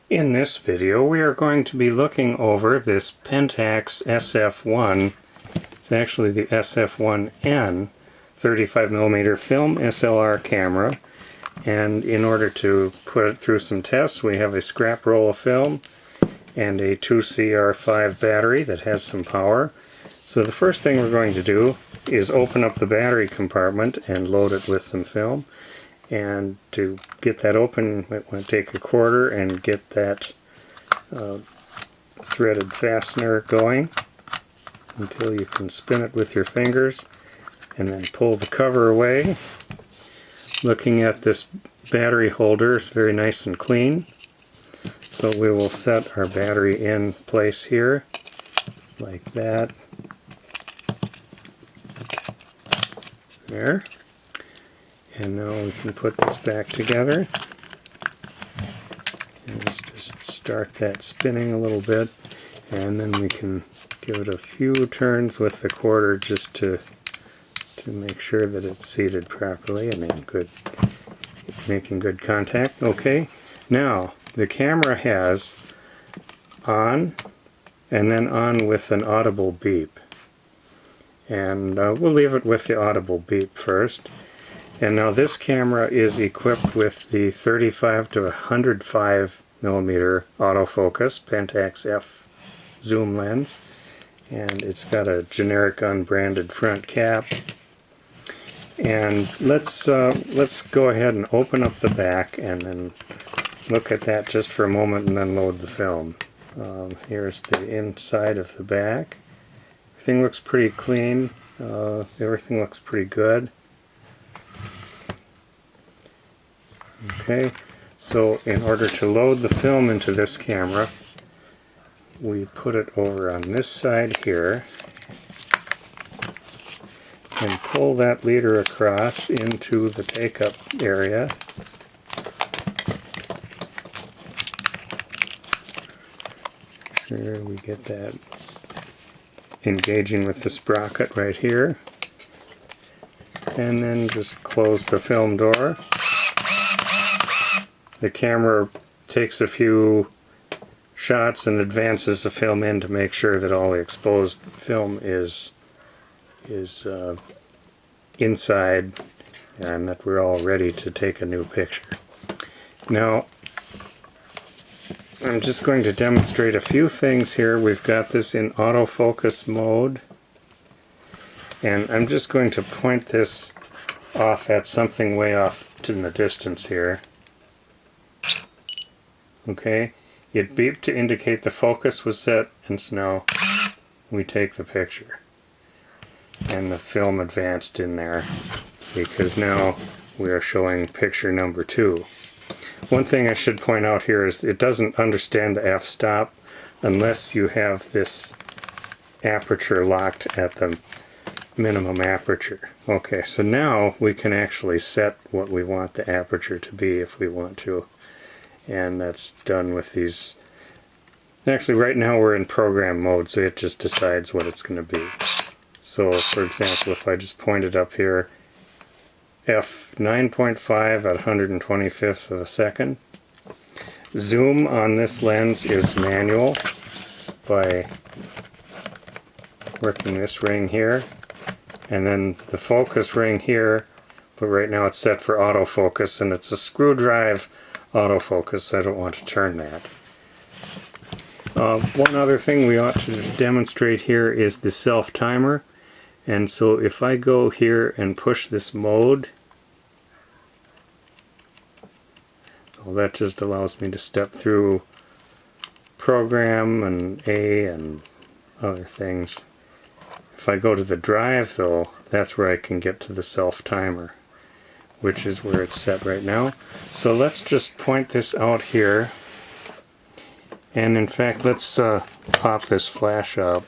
In this video we are going to be looking over this Pentax SF1. It's actually the SF1n 35mm film SLR camera, and in order to put it through some tests we have a scrap roll of film and a 2CR5 battery that has some power. So the first thing we're going to do is open up the battery compartment and load it with some film. And to get that open, you might want to take a quarter and get that threaded fastener going until you can spin it with your fingers, and then pull the cover away. Looking at this battery holder, it's very nice and clean. So we will set our battery in place here, like that. There. And now we can put this back together. And let's just start that spinning a little bit, and then we can give it a few turns with the quarter just to make sure that it's seated properly and making good contact. Okay, now the camera has on and then on with an audible beep. And we'll leave it with the audible beep first. And now this camera is equipped with the 35 to 105 millimeter autofocus Pentax F zoom lens, and it's got a generic unbranded front cap. And let's go ahead and open up the back and then look at that just for a moment and then load the film. Here's the inside of the back. Everything looks pretty clean. Everything looks pretty good. Okay, so in order to load the film into this camera, we put it over on this side here and pull that leader across into the take-up area. Here we get that engaging with the sprocket right here, and then just close the film door. The camera takes a few shots and advances the film in to make sure that all the exposed film is inside and that we're all ready to take a new picture. Now I'm just going to demonstrate a few things here. We've got this in autofocus mode, and I'm just going to point this off at something way off in the distance here. Okay, it beeped to indicate the focus was set, and so now we take the picture. And the film advanced in there because now we are showing picture number 2. One thing I should point out here is it doesn't understand the f-stop unless you have this aperture locked at the minimum aperture. Okay, so now we can actually set what we want the aperture to be if we want to. And that's done with these. Actually, right now we're in program mode, so it just decides what it's going to be. So, for example, if I just point it up here, f9.5 at 125th of a second. Zoom on this lens is manual by working this ring here, and then the focus ring here, but right now it's set for autofocus, and it's a screw drive autofocus, so I don't want to turn that. One other thing we ought to demonstrate here is the self-timer. And so if I go here and push this mode, well, that just allows me to step through program and A and other things. If I go to the drive though, that's where I can get to the self-timer, which is where it's set right now. So let's just point this out here, and in fact let's pop this flash up,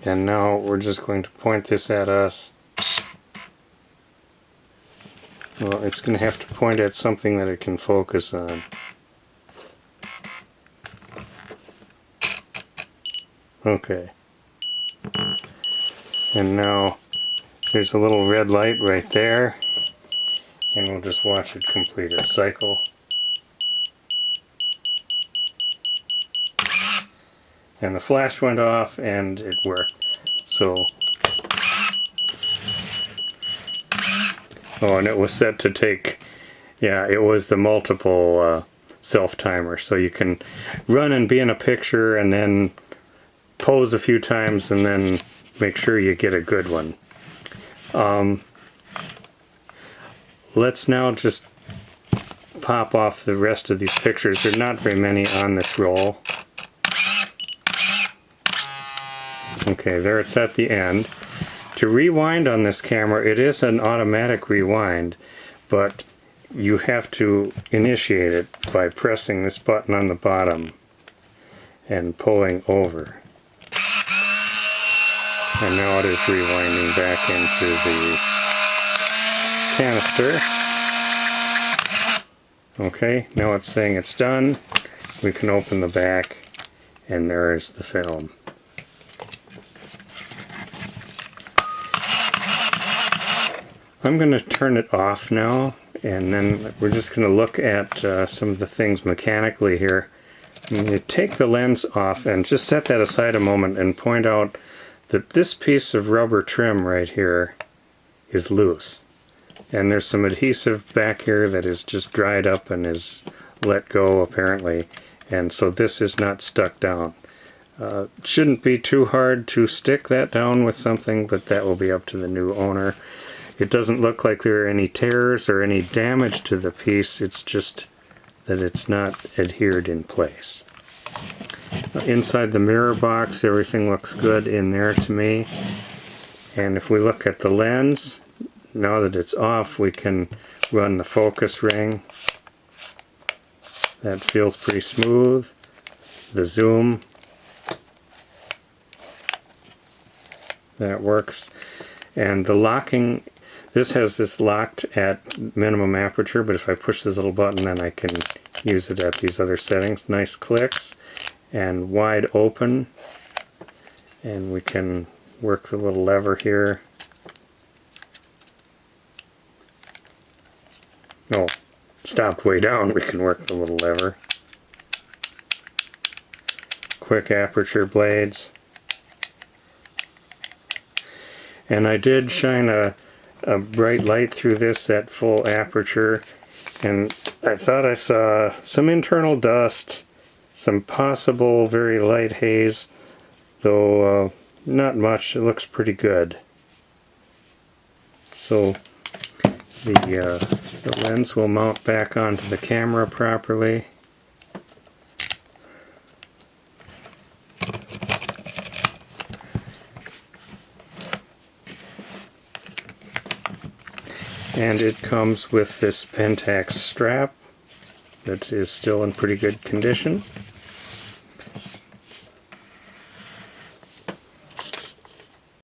and now we're just going to point this at us. Well, it's going to have to point at something that it can focus on. Okay, and now there's a little red light right there, and we'll just watch it complete its cycle. and the flash went off and it worked. So, oh, and it was set to take, yeah, it was the multiple self-timer, so you can run and be in a picture and then pose a few times and then make sure you get a good one. Let's now just pop off the rest of these pictures. There are not very many on this roll. Okay, there it's at the end. To rewind on this camera, it is an automatic rewind, but you have to initiate it by pressing this button on the bottom and pulling over. And now it is rewinding back into the canister. Okay, now it's saying it's done. We can open the back, and there is the film. I'm going to turn it off now, and then we're just going to look at some of the things mechanically here. You take the lens off and just set that aside a moment and point out that this piece of rubber trim right here is loose. And there's some adhesive back here that is just dried up and is let go apparently. And so this is not stuck down. It shouldn't be too hard to stick that down with something, but that will be up to the new owner. It doesn't look like there are any tears or any damage to the piece, it's just that it's not adhered in place. Inside the mirror box, everything looks good in there to me. And if we look at the lens, now that it's off, we can run the focus ring. That feels pretty smooth. The zoom, that works. And the locking, this has this locked at minimum aperture, but if I push this little button, then I can use it at these other settings. Nice clicks and wide open. And we can work the little lever here. Oh, stopped way down. We can work the little lever. Quick aperture blades. And I did shine a bright light through this at full aperture, and I thought I saw some internal dust, some possible very light haze, though not much. It looks pretty good. So the lens will mount back onto the camera properly. And it comes with this Pentax strap that is still in pretty good condition.